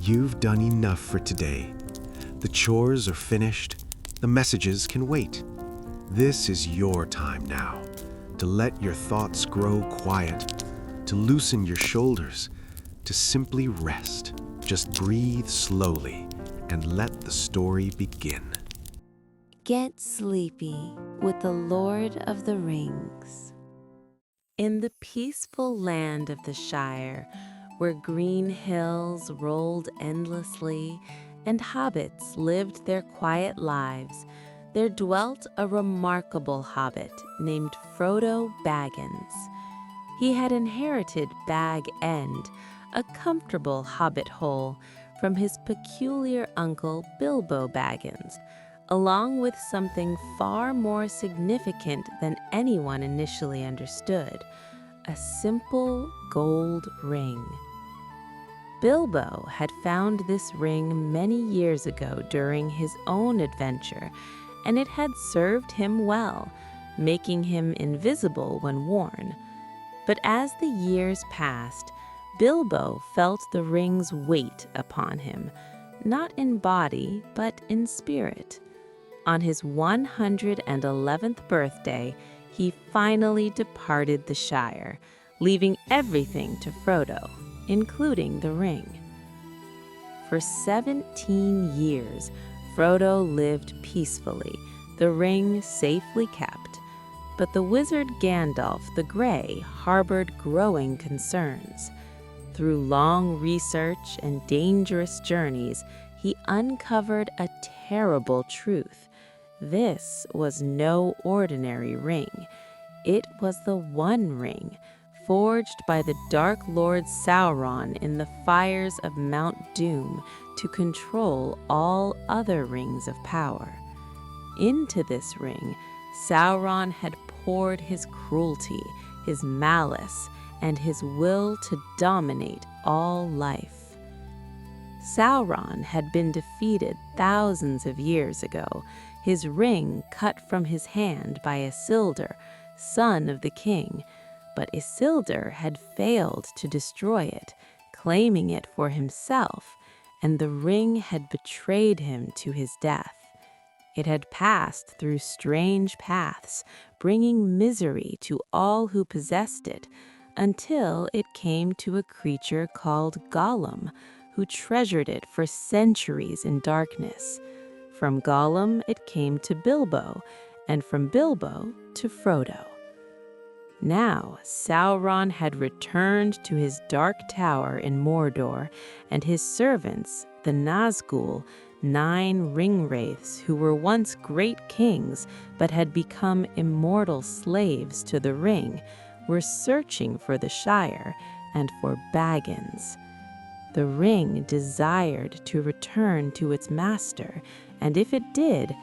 You've done enough for today. The chores are finished. The messages can wait. This is your time now to let your thoughts grow quiet, to loosen your shoulders, to simply rest. Just breathe slowly and let the story begin. Get sleepy with the Lord of the Rings. In the peaceful land of the Shire, where green hills rolled endlessly and hobbits lived their quiet lives, there dwelt a remarkable hobbit named Frodo Baggins. He had inherited Bag End, a comfortable hobbit hole, from his peculiar uncle Bilbo Baggins, along with something far more significant than anyone initially understood: a simple gold ring. Bilbo had found this ring many years ago during his own adventure, and it had served him well, making him invisible when worn. But as the years passed, Bilbo felt the ring's weight upon him, not in body, but in spirit. On his 111th birthday, he finally departed the Shire, leaving everything to Frodo, including the ring. For 17 years, Frodo lived peacefully, the ring safely kept. But the wizard Gandalf the Grey harbored growing concerns. Through long research and dangerous journeys, he uncovered a terrible truth. This was no ordinary ring. It was the One Ring, forged by the Dark Lord Sauron in the fires of Mount Doom to control all other rings of power. Into this ring, Sauron had poured his cruelty, his malice, and his will to dominate all life. Sauron had been defeated thousands of years ago, his ring cut from his hand by Isildur, son of the king, but Isildur had failed to destroy it, claiming it for himself, and the ring had betrayed him to his death. It had passed through strange paths, bringing misery to all who possessed it, until it came to a creature called Gollum, who treasured it for centuries in darkness. From Gollum it came to Bilbo, and from Bilbo to Frodo. Now Sauron had returned to his dark tower in Mordor, and his servants, the Nazgul, 9 ring-wraiths who were once great kings but had become immortal slaves to the ring, were searching for the Shire and for Baggins. The ring desired to return to its master, and if it did,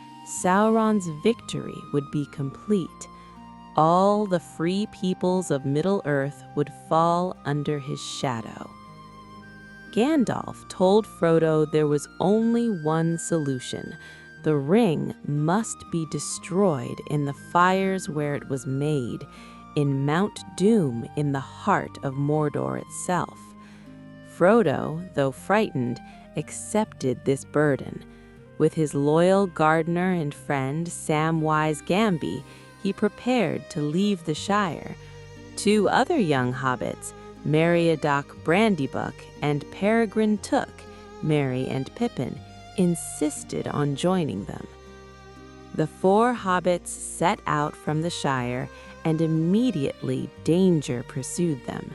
Sauron's victory would be complete. All the free peoples of Middle-earth would fall under his shadow. Gandalf told Frodo there was only one solution. The ring must be destroyed in the fires where it was made, in Mount Doom in the heart of Mordor itself. Frodo, though frightened, accepted this burden. With his loyal gardener and friend Samwise Gamgee, he prepared to leave the Shire. 2 other young hobbits, Meriadoc Brandybuck and Peregrine Took, Merry and Pippin, insisted on joining them. The 4 hobbits set out from the Shire, and immediately danger pursued them.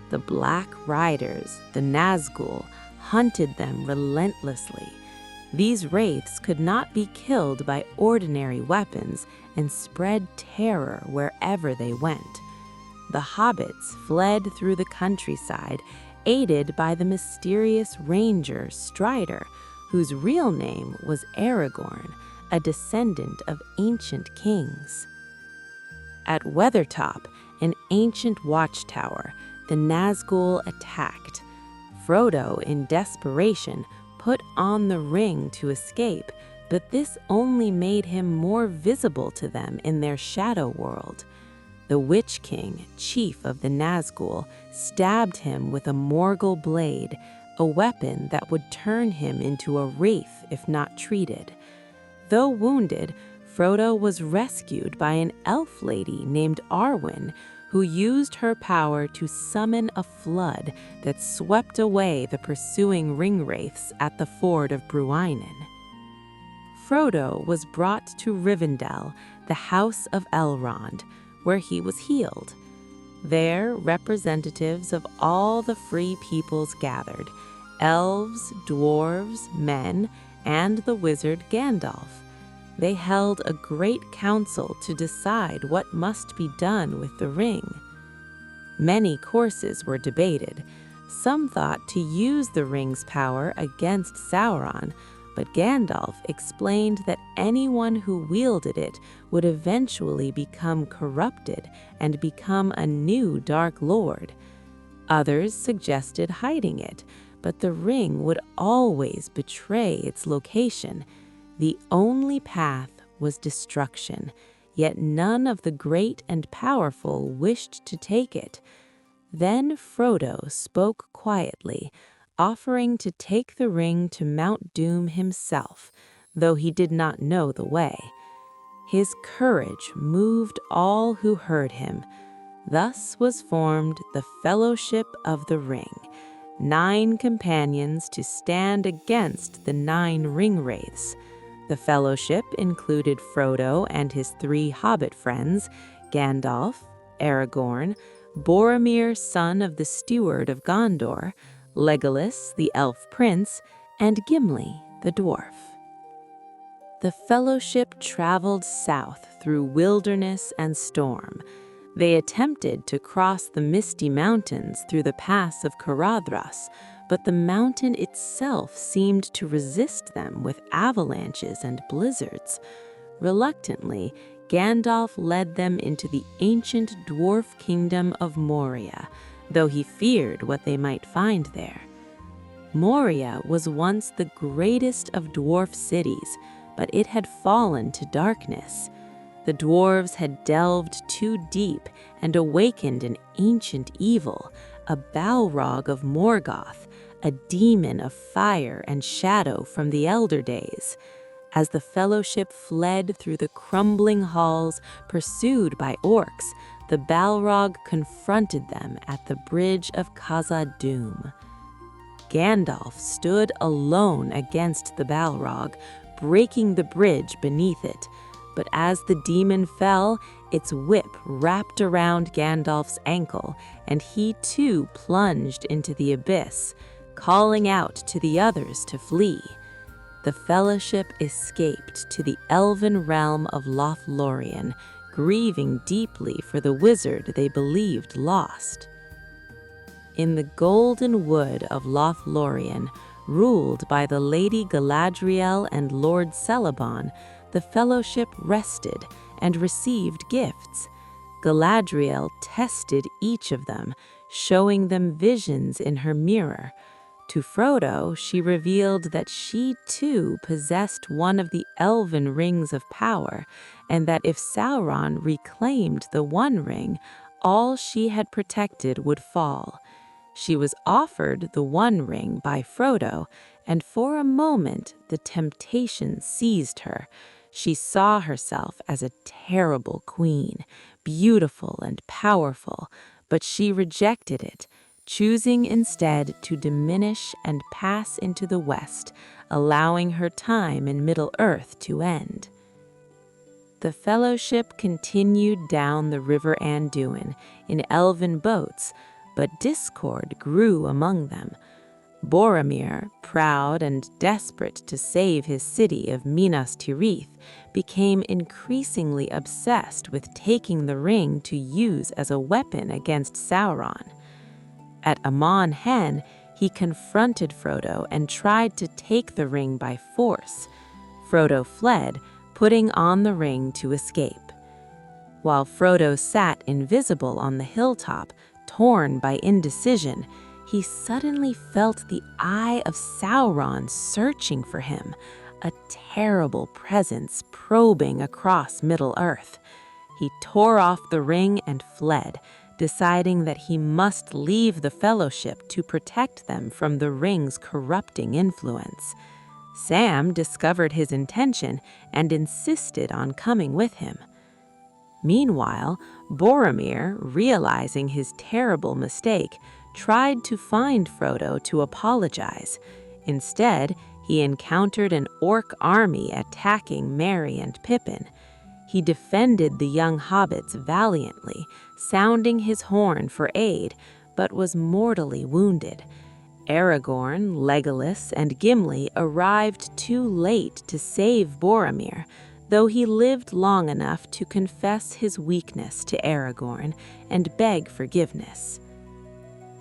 The Black Riders, the Nazgul, hunted them relentlessly. These wraiths could not be killed by ordinary weapons and spread terror wherever they went. The hobbits fled through the countryside, aided by the mysterious ranger Strider, whose real name was Aragorn, a descendant of ancient kings. At Weathertop, an ancient watchtower, the Nazgul attacked. Frodo, in desperation, put on the ring to escape, but this only made him more visible to them in their shadow world. The Witch King, chief of the Nazgul, stabbed him with a Morgul blade, a weapon that would turn him into a wraith if not treated. Though wounded, Frodo was rescued by an elf lady named Arwen, who used her power to summon a flood that swept away the pursuing ringwraiths at the ford of Bruinen. Frodo was brought to Rivendell, the House of Elrond, where he was healed. There, representatives of all the free peoples gathered: elves, dwarves, men, and the wizard Gandalf. They held a great council to decide what must be done with the ring. Many courses were debated. Some thought to use the ring's power against Sauron, but Gandalf explained that anyone who wielded it would eventually become corrupted and become a new Dark Lord. Others suggested hiding it, but the ring would always betray its location. The only path was destruction, yet none of the great and powerful wished to take it. Then Frodo spoke quietly, offering to take the ring to Mount Doom himself, though he did not know the way. His courage moved all who heard him. Thus was formed the Fellowship of the Ring, 9 companions to stand against the 9 ringwraiths. The Fellowship included Frodo and his 3 hobbit friends, Gandalf, Aragorn, Boromir, son of the Steward of Gondor, Legolas, the elf prince, and Gimli, the dwarf. The Fellowship traveled south through wilderness and storm. They attempted to cross the Misty Mountains through the pass of Caradhras, but the mountain itself seemed to resist them with avalanches and blizzards. Reluctantly, Gandalf led them into the ancient dwarf kingdom of Moria, though he feared what they might find there. Moria was once the greatest of dwarf cities, but it had fallen to darkness. The dwarves had delved too deep and awakened an ancient evil, a Balrog of Morgoth, a demon of fire and shadow from the Elder Days. As the Fellowship fled through the crumbling halls, pursued by orcs, the Balrog confronted them at the bridge of Khazad-dûm. Gandalf stood alone against the Balrog, breaking the bridge beneath it. But as the demon fell, its whip wrapped around Gandalf's ankle, and he too plunged into the abyss, calling out to the others to flee. The Fellowship escaped to the elven realm of Lothlorien, grieving deeply for the wizard they believed lost. In the golden wood of Lothlorien, ruled by the Lady Galadriel and Lord Celeborn, the Fellowship rested and received gifts. Galadriel tested each of them, showing them visions in her mirror. To Frodo, she revealed that she too possessed one of the elven rings of power, and that if Sauron reclaimed the One Ring, all she had protected would fall. She was offered the One Ring by Frodo, and for a moment the temptation seized her. She saw herself as a terrible queen, beautiful and powerful, but she rejected it, choosing instead to diminish and pass into the west, allowing her time in Middle-earth to end. The Fellowship continued down the River Anduin in elven boats, but discord grew among them. Boromir, proud and desperate to save his city of Minas Tirith, became increasingly obsessed with taking the ring to use as a weapon against Sauron. At Amon Hen, he confronted Frodo and tried to take the ring by force. Frodo fled, putting on the ring to escape. While Frodo sat invisible on the hilltop, torn by indecision, he suddenly felt the eye of Sauron searching for him, a terrible presence probing across Middle-earth. He tore off the ring and fled, deciding that he must leave the fellowship to protect them from the ring's corrupting influence. Sam discovered his intention and insisted on coming with him. Meanwhile, Boromir, realizing his terrible mistake, tried to find Frodo to apologize. Instead, he encountered an orc army attacking Merry and Pippin. He defended the young hobbits valiantly, sounding his horn for aid, but was mortally wounded. Aragorn, Legolas, and Gimli arrived too late to save Boromir, though he lived long enough to confess his weakness to Aragorn and beg forgiveness.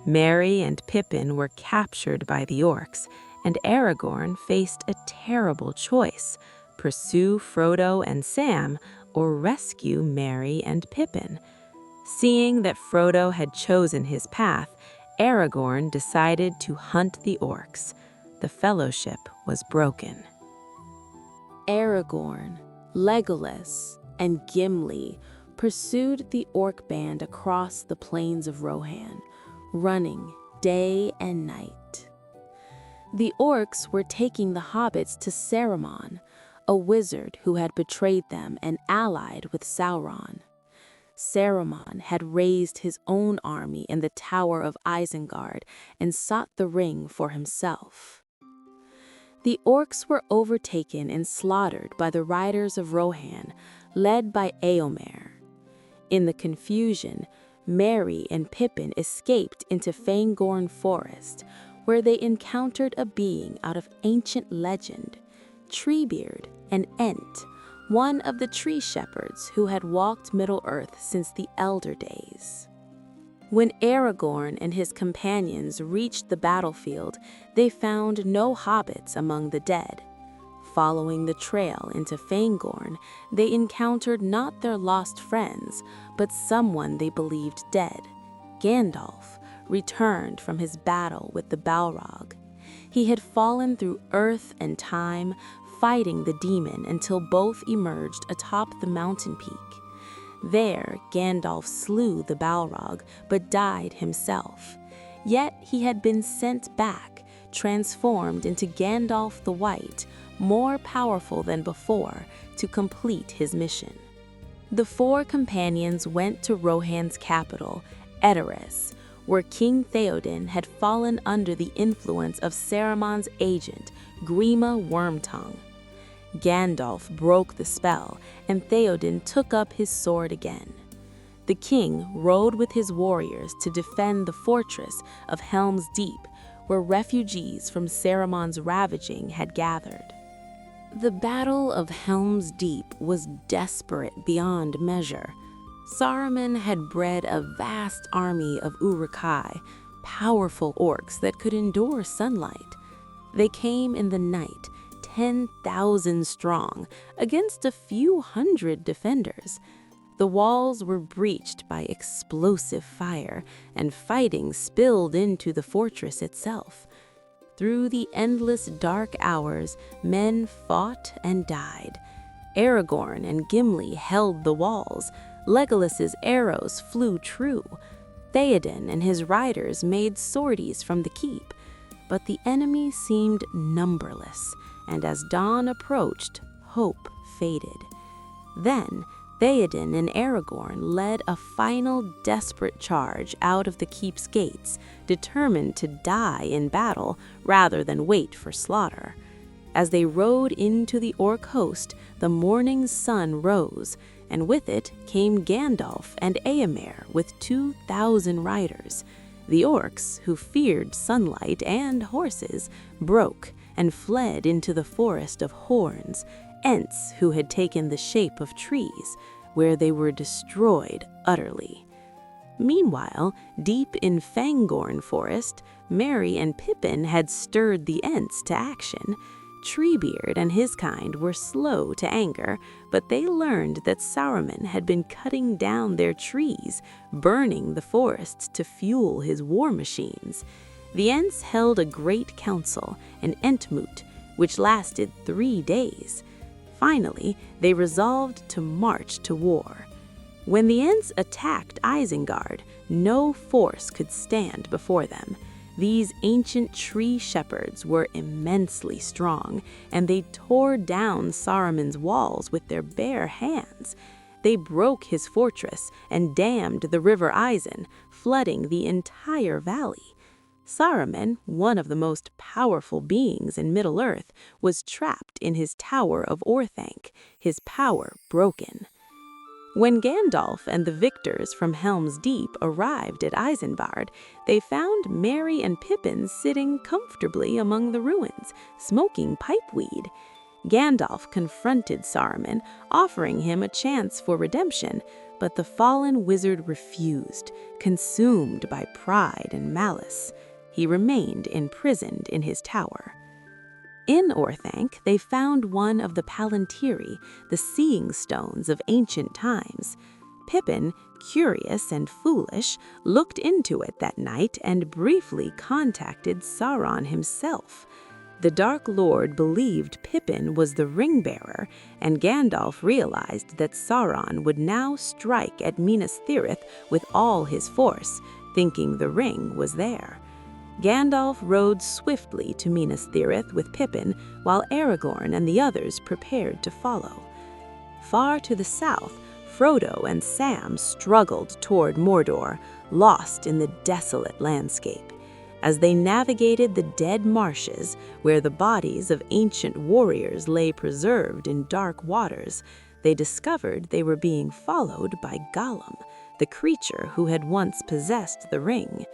Merry and Pippin were captured by the orcs, and Aragorn faced a terrible choice: pursue Frodo and Sam or rescue Merry and Pippin. Seeing that Frodo had chosen his path, Aragorn decided to hunt the orcs. The fellowship was broken. Aragorn, Legolas, and Gimli pursued the orc band across the plains of Rohan, running day and night. The orcs were taking the hobbits to Saruman, a wizard who had betrayed them and allied with Sauron. Saruman had raised his own army in the Tower of Isengard and sought the ring for himself. The orcs were overtaken and slaughtered by the riders of Rohan, led by Éomer. In the confusion, Merry and Pippin escaped into Fangorn Forest, where they encountered a being out of ancient legend, Treebeard and Ent, one of the tree shepherds who had walked Middle-earth since the Elder Days. When Aragorn and his companions reached the battlefield, they found no hobbits among the dead. Following the trail into Fangorn, they encountered not their lost friends, but someone they believed dead. Gandalf returned from his battle with the Balrog. He had fallen through earth and time, fighting the demon until both emerged atop the mountain peak. There, Gandalf slew the Balrog, but died himself. Yet he had been sent back, transformed into Gandalf the White, more powerful than before, to complete his mission. The four companions went to Rohan's capital, Edoras, where King Theoden had fallen under the influence of Saruman's agent, Grima Wormtongue. Gandalf broke the spell, and Theoden took up his sword again. The king rode with his warriors to defend the fortress of Helm's Deep, where refugees from Saruman's ravaging had gathered. The Battle of Helm's Deep was desperate beyond measure. Saruman had bred a vast army of Uruk-hai, powerful orcs that could endure sunlight. They came in the night, 10,000 strong, against a few hundred defenders. The walls were breached by explosive fire, and fighting spilled into the fortress itself. Through the endless dark hours, men fought and died. Aragorn and Gimli held the walls. Legolas's arrows flew true. Theoden and his riders made sorties from the keep. But the enemy seemed numberless, and as dawn approached, hope faded. Then, Theoden and Aragorn led a final desperate charge out of the keep's gates, determined to die in battle rather than wait for slaughter. As they rode into the orc host, the morning sun rose, and with it came Gandalf and Éomer with 2,000 riders. The orcs, who feared sunlight and horses, broke and fled into the forest of horns, Ents who had taken the shape of trees, where they were destroyed utterly. Meanwhile, deep in Fangorn Forest, Merry and Pippin had stirred the Ents to action. Treebeard and his kind were slow to anger, but they learned that Saruman had been cutting down their trees, burning the forests to fuel his war machines. The Ents held a great council, an Entmoot, which lasted 3 days. Finally, they resolved to march to war. When the Ents attacked Isengard, no force could stand before them. These ancient tree shepherds were immensely strong, and they tore down Saruman's walls with their bare hands. They broke his fortress and dammed the river Isen, flooding the entire valley. Saruman, one of the most powerful beings in Middle-earth, was trapped in his Tower of Orthanc, his power broken. When Gandalf and the victors from Helm's Deep arrived at Isengard, they found Merry and Pippin sitting comfortably among the ruins, smoking pipeweed. Gandalf confronted Saruman, offering him a chance for redemption, but the fallen wizard refused, consumed by pride and malice. He remained imprisoned in his tower. In Orthanc, they found one of the Palantiri, the seeing stones of ancient times. Pippin, curious and foolish, looked into it that night and briefly contacted Sauron himself. The Dark Lord believed Pippin was the ring-bearer, and Gandalf realized that Sauron would now strike at Minas Tirith with all his force, thinking the ring was there. Gandalf rode swiftly to Minas Tirith with Pippin, while Aragorn and the others prepared to follow. Far to the south, Frodo and Sam struggled toward Mordor, lost in the desolate landscape. As they navigated the dead marshes, where the bodies of ancient warriors lay preserved in dark waters, they discovered they were being followed by Gollum, the creature who had once possessed the ring.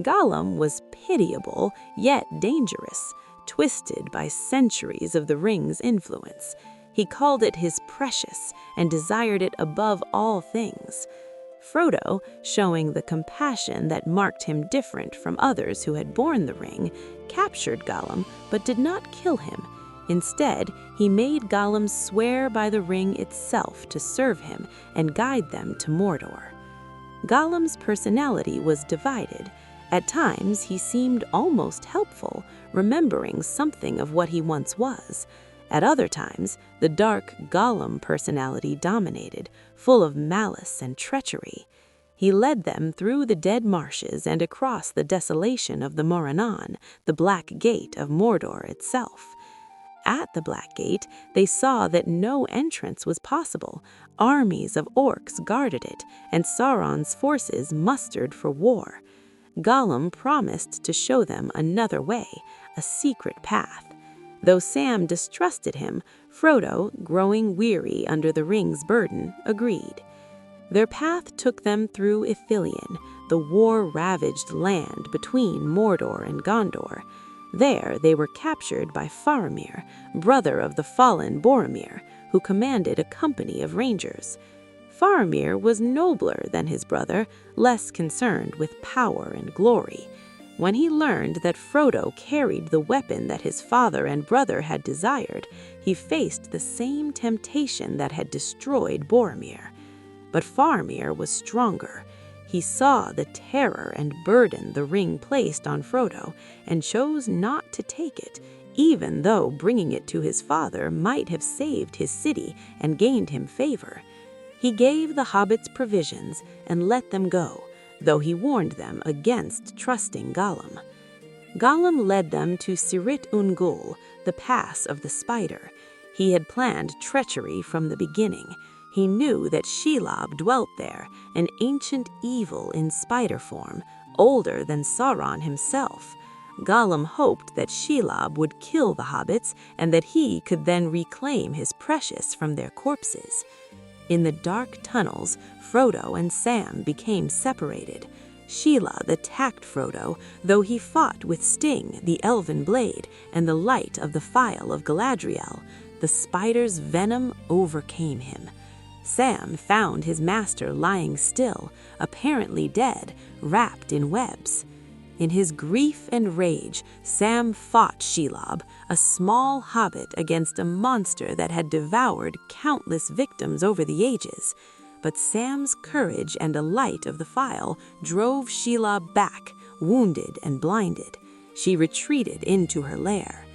Gollum was pitiable, yet dangerous, twisted by centuries of the ring's influence. He called it his precious and desired it above all things. Frodo, showing the compassion that marked him different from others who had borne the ring, captured Gollum but did not kill him. Instead, he made Gollum swear by the ring itself to serve him and guide them to Mordor. Gollum's personality was divided. At times, he seemed almost helpful, remembering something of what he once was. At other times, the dark Gollum personality dominated, full of malice and treachery. He led them through the dead marshes and across the desolation of the Morannon, the Black Gate of Mordor itself. At the Black Gate, they saw that no entrance was possible. Armies of orcs guarded it, and Sauron's forces mustered for war. Gollum promised to show them another way, a secret path. Though Sam distrusted him, Frodo, growing weary under the ring's burden, agreed. Their path took them through Ithilien, the war-ravaged land between Mordor and Gondor. There they were captured by Faramir, brother of the fallen Boromir, who commanded a company of rangers. Faramir was nobler than his brother, less concerned with power and glory. When he learned that Frodo carried the weapon that his father and brother had desired, he faced the same temptation that had destroyed Boromir. But Faramir was stronger. He saw the terror and burden the ring placed on Frodo and chose not to take it, even though bringing it to his father might have saved his city and gained him favor. He gave the hobbits provisions and let them go, though he warned them against trusting Gollum. Gollum led them to Sirit Ungol, the Pass of the Spider. He had planned treachery from the beginning. He knew that Shelob dwelt there, an ancient evil in spider form, older than Sauron himself. Gollum hoped that Shelob would kill the hobbits and that he could then reclaim his precious from their corpses. In the dark tunnels, Frodo and Sam became separated. Shelob attacked Frodo, though he fought with Sting, the elven blade, and the light of the Phial of Galadriel. The spider's venom overcame him. Sam found his master lying still, apparently dead, wrapped in webs. In his grief and rage, Sam fought Shelob, a small hobbit, against a monster that had devoured countless victims over the ages. But Sam's courage and a light of the Phial drove Shelob back, wounded and blinded. She retreated into her lair.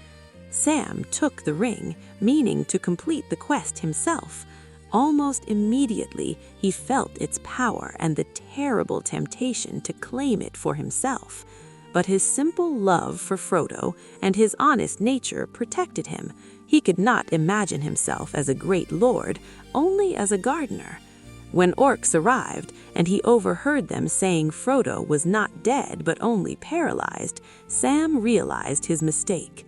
Sam took the ring, meaning to complete the quest himself. Almost immediately, he felt its power and the terrible temptation to claim it for himself. But his simple love for Frodo and his honest nature protected him. He could not imagine himself as a great lord, only as a gardener. When orcs arrived, and he overheard them saying Frodo was not dead but only paralyzed, Sam realized his mistake.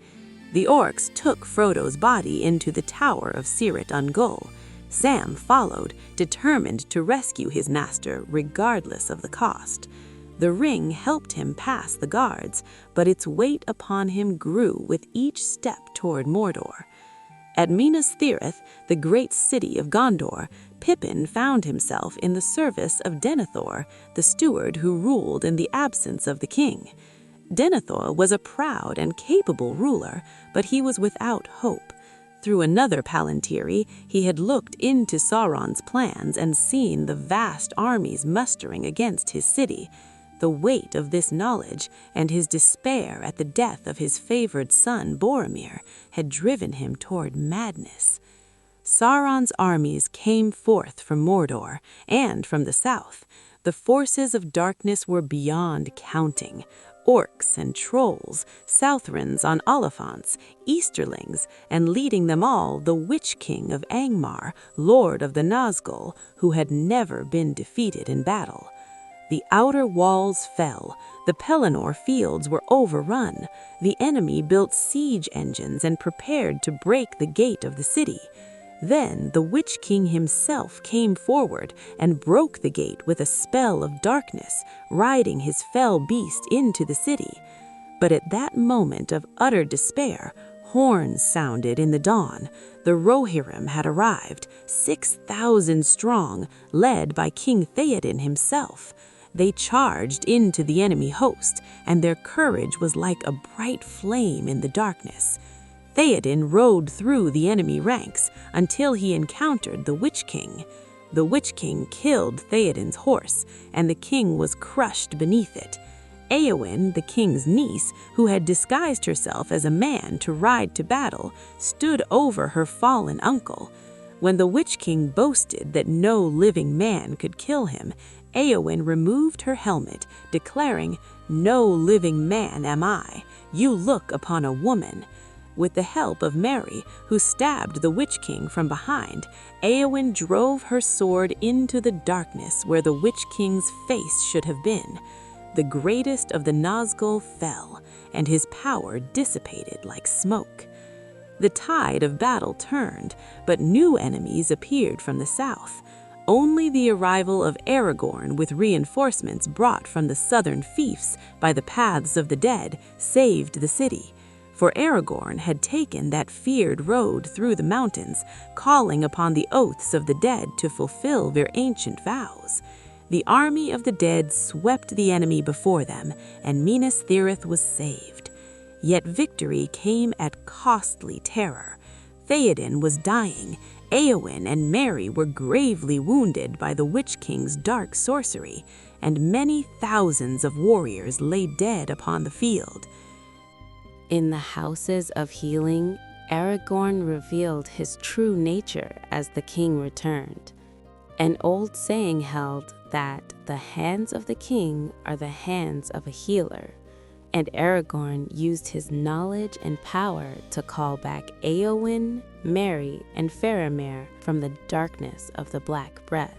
The orcs took Frodo's body into the Tower of Cirith Ungol. Sam followed, determined to rescue his master regardless of the cost. The ring helped him pass the guards, but its weight upon him grew with each step toward Mordor. At Minas Tirith, the great city of Gondor, Pippin found himself in the service of Denethor, the steward who ruled in the absence of the king. Denethor was a proud and capable ruler, but he was without hope. Through another Palantiri, he had looked into Sauron's plans and seen the vast armies mustering against his city. The weight of this knowledge and his despair at the death of his favored son Boromir had driven him toward madness. Sauron's armies came forth from Mordor and from the south. The forces of darkness were beyond counting. Orcs and trolls, Southrons on Oliphants, Easterlings, and leading them all the Witch King of Angmar, Lord of the Nazgul, who had never been defeated in battle. The outer walls fell, the Pelennor fields were overrun, the enemy built siege engines and prepared to break the gate of the city. Then the Witch King himself came forward and broke the gate with a spell of darkness, riding his fell beast into the city. But at that moment of utter despair, horns sounded in the dawn. The Rohirrim had arrived, 6,000 strong, led by King Theoden himself. They charged into the enemy host, and their courage was like a bright flame in the darkness. Theoden rode through the enemy ranks until he encountered the Witch King. The Witch King killed Theoden's horse, and the king was crushed beneath it. Éowyn, the king's niece, who had disguised herself as a man to ride to battle, stood over her fallen uncle. When the Witch King boasted that no living man could kill him, Éowyn removed her helmet, declaring, "No living man am I. You look upon a woman." With the help of Merry, who stabbed the Witch King from behind, Éowyn drove her sword into the darkness where the Witch King's face should have been. The greatest of the Nazgul fell, and his power dissipated like smoke. The tide of battle turned, but new enemies appeared from the south. Only the arrival of Aragorn with reinforcements brought from the southern fiefs by the paths of the dead saved the city. For Aragorn had taken that feared road through the mountains, calling upon the oaths of the dead to fulfill their ancient vows. The army of the dead swept the enemy before them, and Minas Tirith was saved. Yet victory came at costly terror. Theoden was dying. Éowyn and Merry were gravely wounded by the Witch King's dark sorcery, and many thousands of warriors lay dead upon the field. In the houses of healing, Aragorn revealed his true nature as the king returned. An old saying held that the hands of the king are the hands of a healer, and Aragorn used his knowledge and power to call back Éowyn, Merry, and Faramir from the darkness of the Black Breath.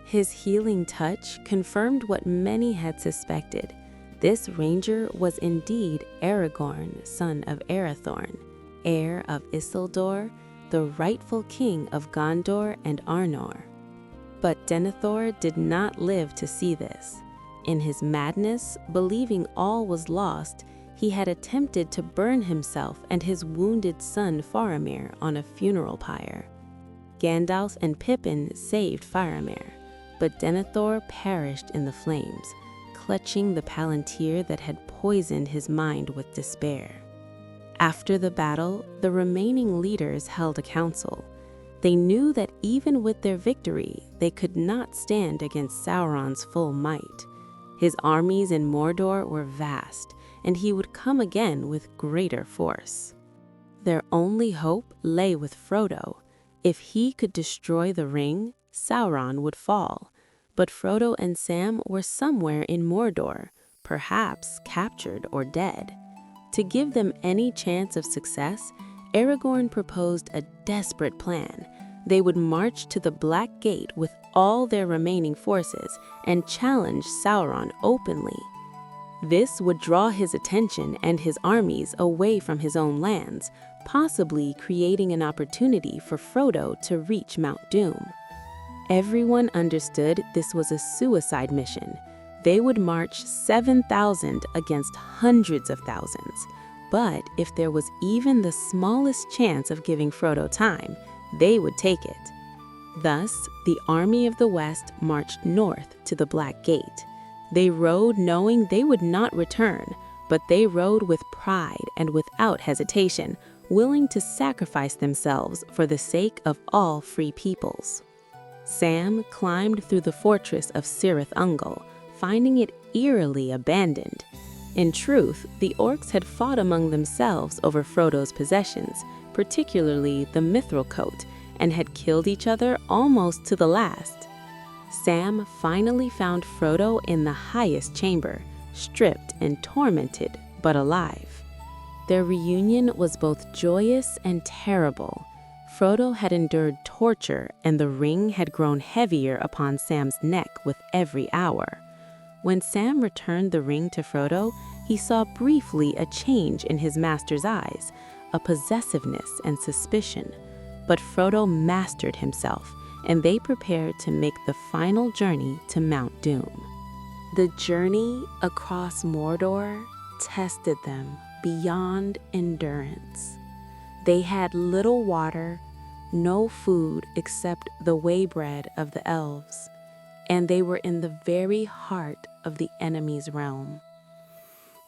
His healing touch confirmed what many had suspected. This ranger was indeed Aragorn, son of Arathorn, heir of Isildur, the rightful king of Gondor and Arnor. But Denethor did not live to see this. In his madness, believing all was lost, he had attempted to burn himself and his wounded son Faramir on a funeral pyre. Gandalf and Pippin saved Faramir, but Denethor perished in the flames, clutching the palantir that had poisoned his mind with despair. After the battle, the remaining leaders held a council. They knew that even with their victory, they could not stand against Sauron's full might. His armies in Mordor were vast, and he would come again with greater force. Their only hope lay with Frodo. If he could destroy the ring, Sauron would fall. But Frodo and Sam were somewhere in Mordor, perhaps captured or dead. To give them any chance of success, Aragorn proposed a desperate plan. They would march to the Black Gate with all their remaining forces and challenge Sauron openly. This would draw his attention and his armies away from his own lands, possibly creating an opportunity for Frodo to reach Mount Doom. Everyone understood this was a suicide mission. They would march 7,000 against hundreds of thousands. But if there was even the smallest chance of giving Frodo time, they would take it. Thus, the army of the West marched north to the Black Gate. They rode knowing they would not return, but they rode with pride and without hesitation, willing to sacrifice themselves for the sake of all free peoples. Sam climbed through the fortress of Cirith Ungol, finding it eerily abandoned. In truth, the orcs had fought among themselves over Frodo's possessions, particularly the mithril coat, and had killed each other almost to the last. Sam finally found Frodo in the highest chamber, stripped and tormented, but alive. Their reunion was both joyous and terrible. Frodo had endured torture, and the ring had grown heavier upon Sam's neck with every hour. When Sam returned the ring to Frodo, he saw briefly a change in his master's eyes, a possessiveness and suspicion. But Frodo mastered himself, and they prepared to make the final journey to Mount Doom. The journey across Mordor tested them beyond endurance. They had little water, no food except the waybread of the elves, and they were in the very heart of the enemy's realm.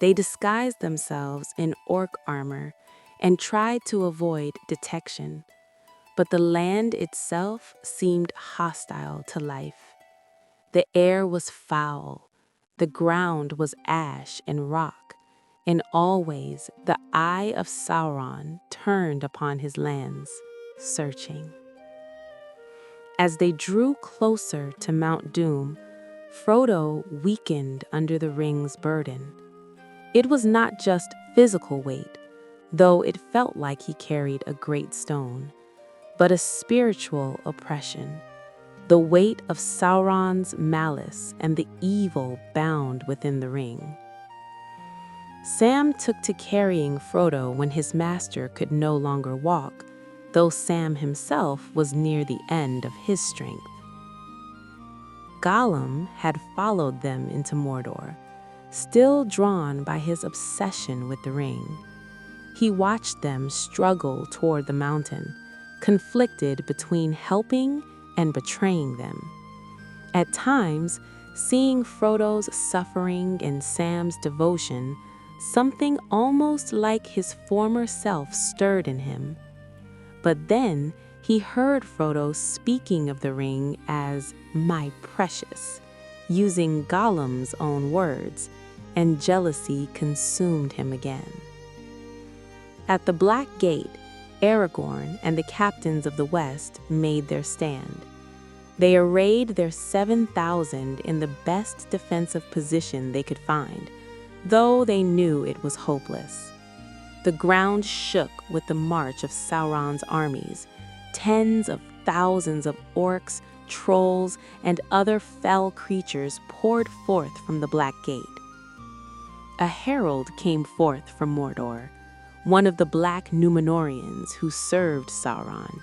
They disguised themselves in orc armor and tried to avoid detection, but the land itself seemed hostile to life. The air was foul, the ground was ash and rock, and always the eye of Sauron turned upon his lands, searching. As they drew closer to Mount Doom, Frodo weakened under the ring's burden. It was not just physical weight, though it felt like he carried a great stone, but a spiritual oppression, the weight of Sauron's malice and the evil bound within the ring. Sam took to carrying Frodo when his master could no longer walk, though Sam himself was near the end of his strength. Gollum had followed them into Mordor, still drawn by his obsession with the ring. He watched them struggle toward the mountain, conflicted between helping and betraying them. At times, seeing Frodo's suffering and Sam's devotion, something almost like his former self stirred in him. But then he heard Frodo speaking of the ring as "my precious," using Gollum's own words, and jealousy consumed him again. At the Black Gate, Aragorn and the captains of the West made their stand. They arrayed their 7,000 in the best defensive position they could find, though they knew it was hopeless. The ground shook with the march of Sauron's armies. Tens of thousands of orcs, trolls, and other fell creatures poured forth from the Black Gate. A herald came forth from Mordor, one of the black Númenóreans who served Sauron.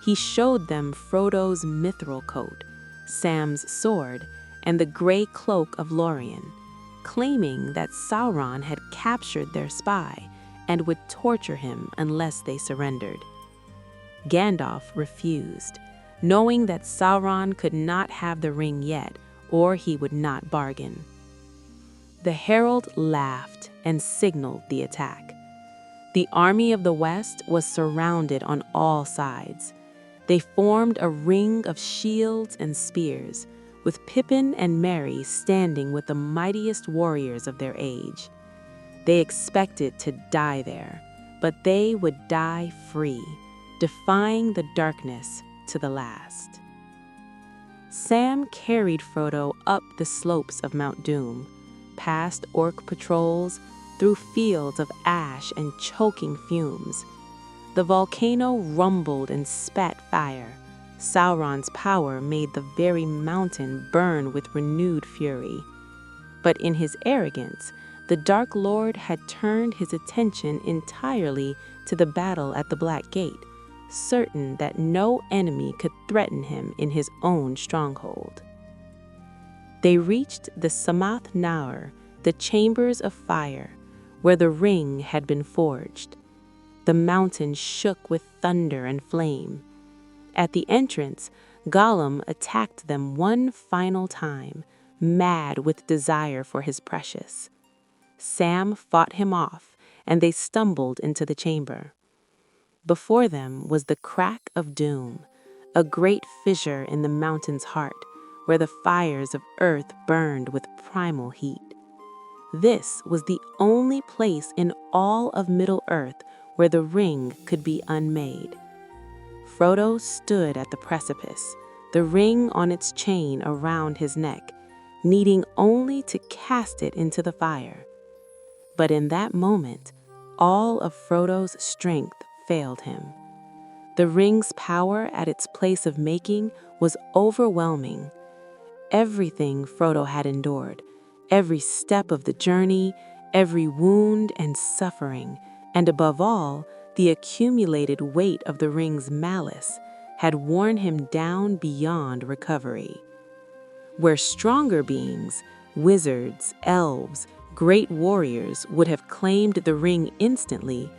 He showed them Frodo's mithril coat, Sam's sword, and the gray cloak of Lórien, claiming that Sauron had captured their spy and would torture him unless they surrendered. Gandalf refused, knowing that Sauron could not have the ring yet, or he would not bargain. The herald laughed and signaled the attack. The army of the West was surrounded on all sides. They formed a ring of shields and spears, with Pippin and Merry standing with the mightiest warriors of their age. They expected to die there, but they would die free, defying the darkness to the last. Sam carried Frodo up the slopes of Mount Doom, past orc patrols, through fields of ash and choking fumes. The volcano rumbled and spat fire. Sauron's power made the very mountain burn with renewed fury. But in his arrogance, the Dark Lord had turned his attention entirely to the battle at the Black Gate, certain that no enemy could threaten him in his own stronghold. They reached the Samath Naur, the chambers of fire, where the ring had been forged. The mountain shook with thunder and flame. At the entrance, Gollum attacked them one final time, mad with desire for his precious. Sam fought him off, and they stumbled into the chamber. Before them was the crack of doom, a great fissure in the mountain's heart, where the fires of earth burned with primal heat. This was the only place in all of Middle-earth where the ring could be unmade. Frodo stood at the precipice, the ring on its chain around his neck, needing only to cast it into the fire. But in that moment, all of Frodo's strength failed him. The ring's power at its place of making was overwhelming. Everything Frodo had endured, every step of the journey, every wound and suffering, and above all, the accumulated weight of the ring's malice, had worn him down beyond recovery. Where stronger beings, wizards, elves, great warriors would have claimed the ring instantly,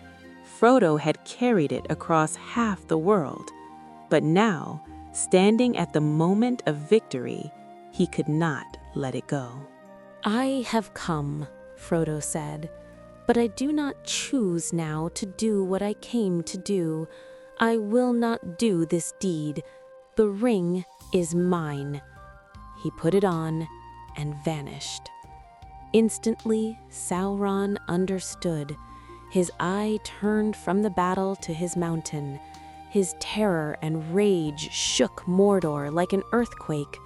Frodo had carried it across half the world. But now, standing at the moment of victory, he could not let it go. "I have come," Frodo said, "but I do not choose now to do what I came to do. I will not do this deed. The ring is mine." He put it on and vanished. Instantly, Sauron understood. His eye turned from the battle to his mountain. His terror and rage shook Mordor like an earthquake.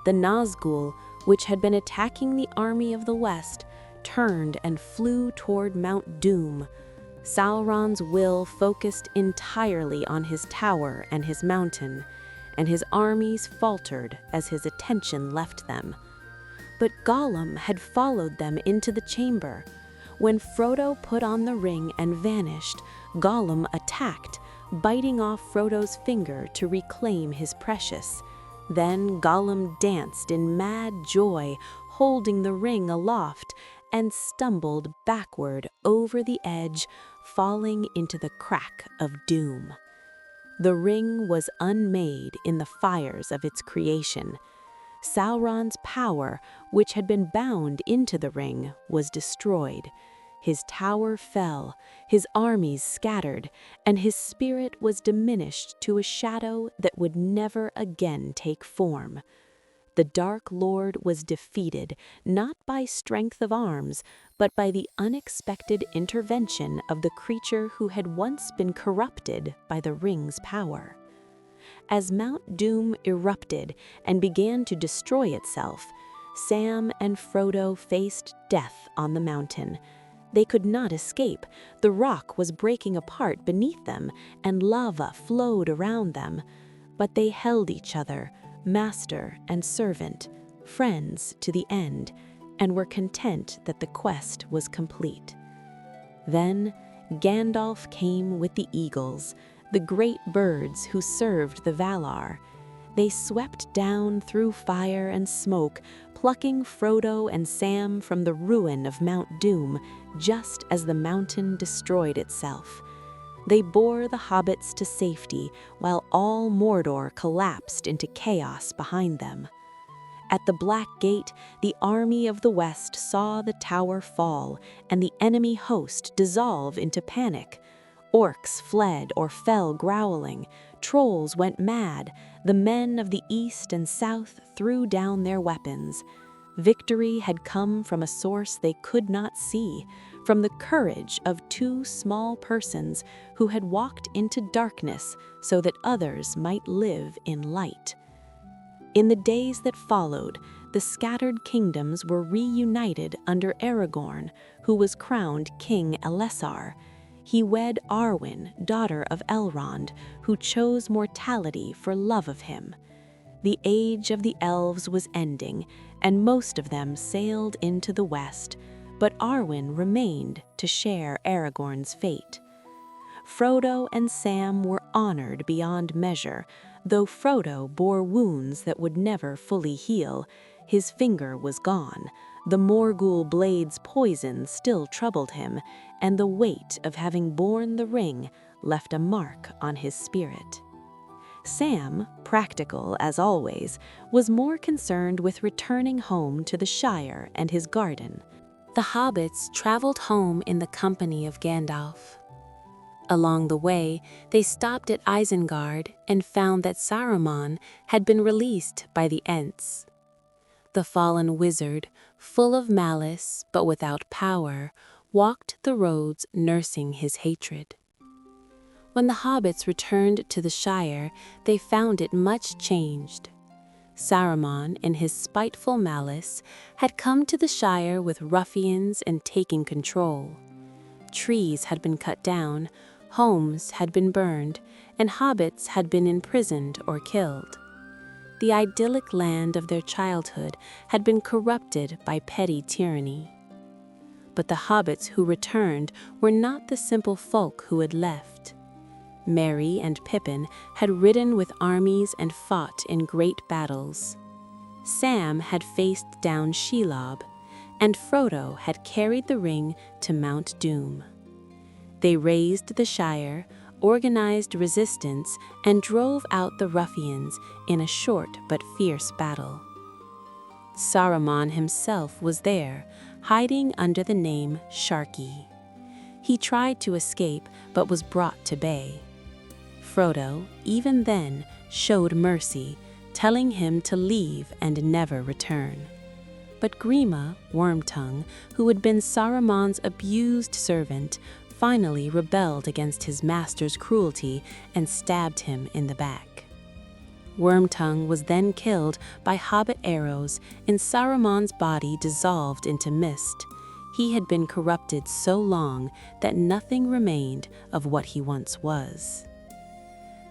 The Nazgul, which had been attacking the army of the West, turned and flew toward Mount Doom. Sauron's will focused entirely on his tower and his mountain, and his armies faltered as his attention left them. But Gollum had followed them into the chamber. When Frodo put on the ring and vanished, Gollum attacked, biting off Frodo's finger to reclaim his precious. Then Gollum danced in mad joy, holding the ring aloft, and stumbled backward over the edge, falling into the crack of doom. The ring was unmade in the fires of its creation. Sauron's power, which had been bound into the ring, was destroyed. His tower fell, his armies scattered, and his spirit was diminished to a shadow that would never again take form. The Dark Lord was defeated, not by strength of arms, but by the unexpected intervention of the creature who had once been corrupted by the ring's power. As Mount Doom erupted and began to destroy itself, Sam and Frodo faced death on the mountain. They could not escape. The rock was breaking apart beneath them, and lava flowed around them. But they held each other, master and servant, friends to the end, and were content that the quest was complete. Then Gandalf came with the eagles, the great birds who served the Valar. They swept down through fire and smoke, plucking Frodo and Sam from the ruin of Mount Doom, just as the mountain destroyed itself. They bore the hobbits to safety, while all Mordor collapsed into chaos behind them. At the Black Gate, the army of the West saw the tower fall and the enemy host dissolve into panic. Orcs fled or fell growling, trolls went mad, the men of the East and South threw down their weapons. Victory had come from a source they could not see, from the courage of two small persons who had walked into darkness so that others might live in light. In the days that followed, the scattered kingdoms were reunited under Aragorn, who was crowned King Elessar. He wed Arwen, daughter of Elrond, who chose mortality for love of him. The age of the elves was ending, and most of them sailed into the west, but Arwen remained to share Aragorn's fate. Frodo and Sam were honored beyond measure, though Frodo bore wounds that would never fully heal. His finger was gone, the Morgul blade's poison still troubled him, and the weight of having borne the ring left a mark on his spirit. Sam, practical as always, was more concerned with returning home to the Shire and his garden. The hobbits traveled home in the company of Gandalf. Along the way, they stopped at Isengard and found that Saruman had been released by the Ents. The fallen wizard, full of malice but without power, walked the roads nursing his hatred. When the hobbits returned to the Shire, they found it much changed. Saruman, in his spiteful malice, had come to the Shire with ruffians and taking control. Trees had been cut down, homes had been burned, and hobbits had been imprisoned or killed. The idyllic land of their childhood had been corrupted by petty tyranny. But the hobbits who returned were not the simple folk who had left. Merry and Pippin had ridden with armies and fought in great battles. Sam had faced down Shelob, and Frodo had carried the ring to Mount Doom. They razed the Shire, organized resistance, and drove out the ruffians in a short but fierce battle. Saruman himself was there, hiding under the name Sharky. He tried to escape but was brought to bay. Frodo, even then, showed mercy, telling him to leave and never return. But Grima, Wormtongue, who had been Saruman's abused servant, finally rebelled against his master's cruelty and stabbed him in the back. Wormtongue was then killed by hobbit arrows, and Saruman's body dissolved into mist. He had been corrupted so long that nothing remained of what he once was.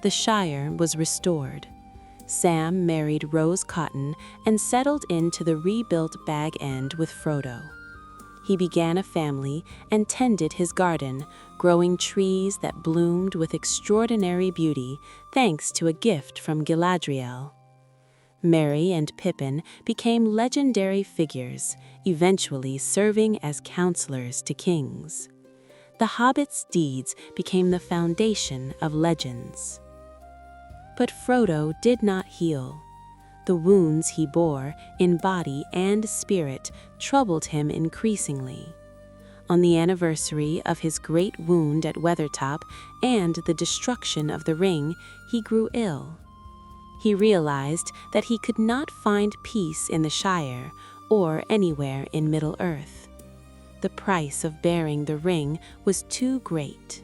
The Shire was restored. Sam married Rose Cotton and settled into the rebuilt Bag End with Frodo. He began a family and tended his garden, growing trees that bloomed with extraordinary beauty thanks to a gift from Galadriel. Merry and Pippin became legendary figures, eventually serving as counselors to kings. The hobbits' deeds became the foundation of legends. But Frodo did not heal. The wounds he bore, in body and spirit, troubled him increasingly. On the anniversary of his great wound at Weathertop and the destruction of the ring, he grew ill. He realized that he could not find peace in the Shire or anywhere in Middle-earth. The price of bearing the ring was too great.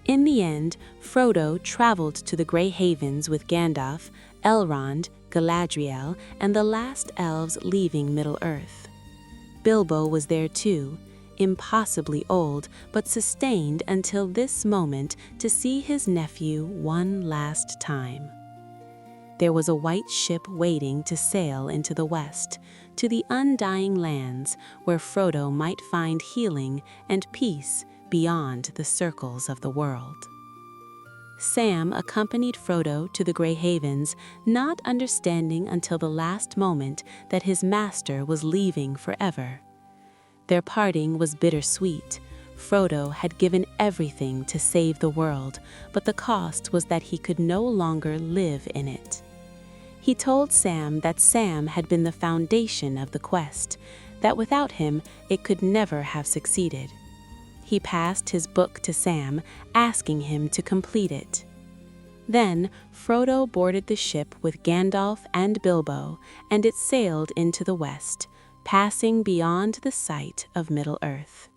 In the end, Frodo traveled to the Grey Havens with Gandalf, Elrond, Galadriel, and the last elves leaving Middle-earth. Bilbo was there too, impossibly old, but sustained until this moment to see his nephew one last time. There was a white ship waiting to sail into the west, to the undying lands where Frodo might find healing and peace beyond the circles of the world. Sam accompanied Frodo to the Grey Havens, not understanding until the last moment that his master was leaving forever. Their parting was bittersweet. Frodo had given everything to save the world, but the cost was that he could no longer live in it. He told Sam that Sam had been the foundation of the quest, that without him it could never have succeeded. He passed his book to Sam, asking him to complete it. Then Frodo boarded the ship with Gandalf and Bilbo, and it sailed into the west, passing beyond the sight of Middle-earth.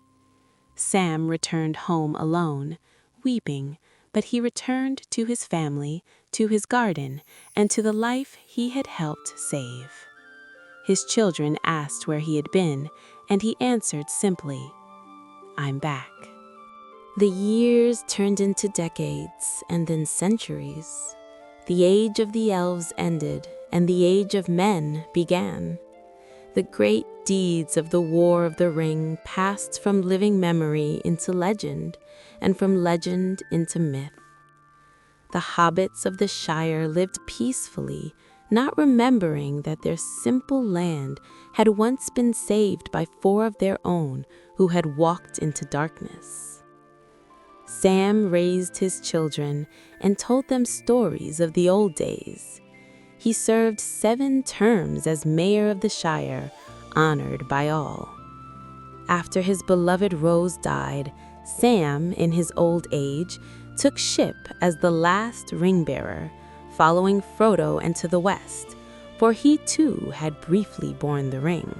Sam returned home alone, weeping, but he returned to his family, to his garden, and to the life he had helped save. His children asked where he had been, and he answered simply, "I'm back." The years turned into decades and then centuries. The age of the elves ended, and the age of men began. The great deeds of the War of the Ring passed from living memory into legend, and from legend into myth. The hobbits of the Shire lived peacefully, not remembering that their simple land had once been saved by 4 of their own who had walked into darkness. Sam raised his children and told them stories of the old days. He served 7 terms as mayor of the Shire, honored by all. After his beloved Rose died, Sam, in his old age, took ship as the last ring-bearer, following Frodo into the west, for he too had briefly borne the ring.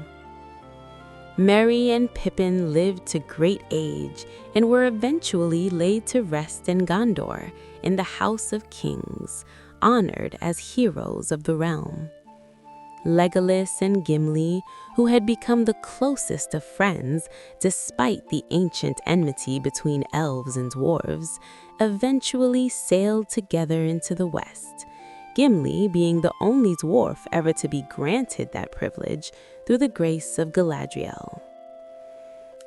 Merry and Pippin lived to great age and were eventually laid to rest in Gondor, in the House of Kings, honored as heroes of the realm. Legolas and Gimli, who had become the closest of friends despite the ancient enmity between elves and dwarves, eventually sailed together into the west, Gimli being the only dwarf ever to be granted that privilege through the grace of Galadriel.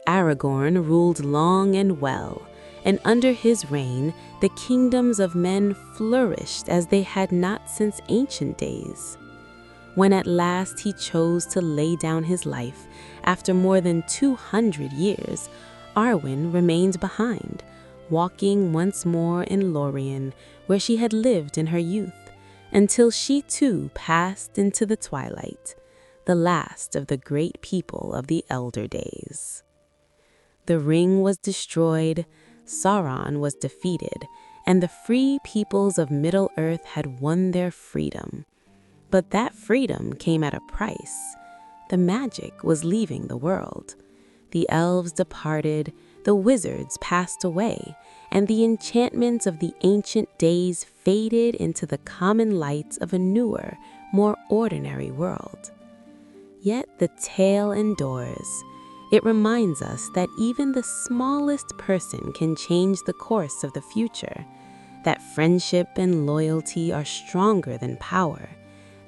Aragorn ruled long and well, and under his reign the kingdoms of men flourished as they had not since ancient days. When at last he chose to lay down his life, after more than 200 years, Arwen remained behind, walking once more in Lorien, where she had lived in her youth, until she too passed into the twilight, the last of the great people of the elder days. The ring was destroyed, Sauron was defeated, and the free peoples of Middle-earth had won their freedom. But that freedom came at a price. The magic was leaving the world. The elves departed, the wizards passed away, and the enchantments of the ancient days faded into the common lights of a newer, more ordinary world. Yet the tale endures. It reminds us that even the smallest person can change the course of the future, that friendship and loyalty are stronger than power,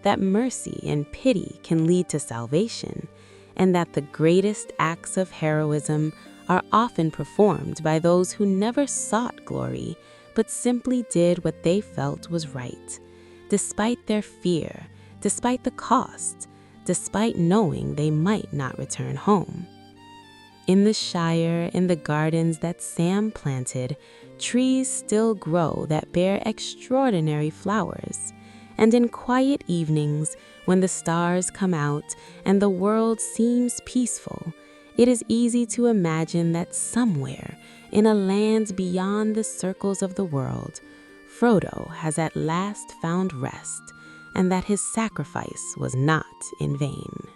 that mercy and pity can lead to salvation, and that the greatest acts of heroism are often performed by those who never sought glory, but simply did what they felt was right, despite their fear, despite the cost, despite knowing they might not return home. In the Shire, in the gardens that Sam planted, trees still grow that bear extraordinary flowers. And in quiet evenings, when the stars come out and the world seems peaceful, it is easy to imagine that somewhere, in a land beyond the circles of the world, Frodo has at last found rest, and that his sacrifice was not in vain.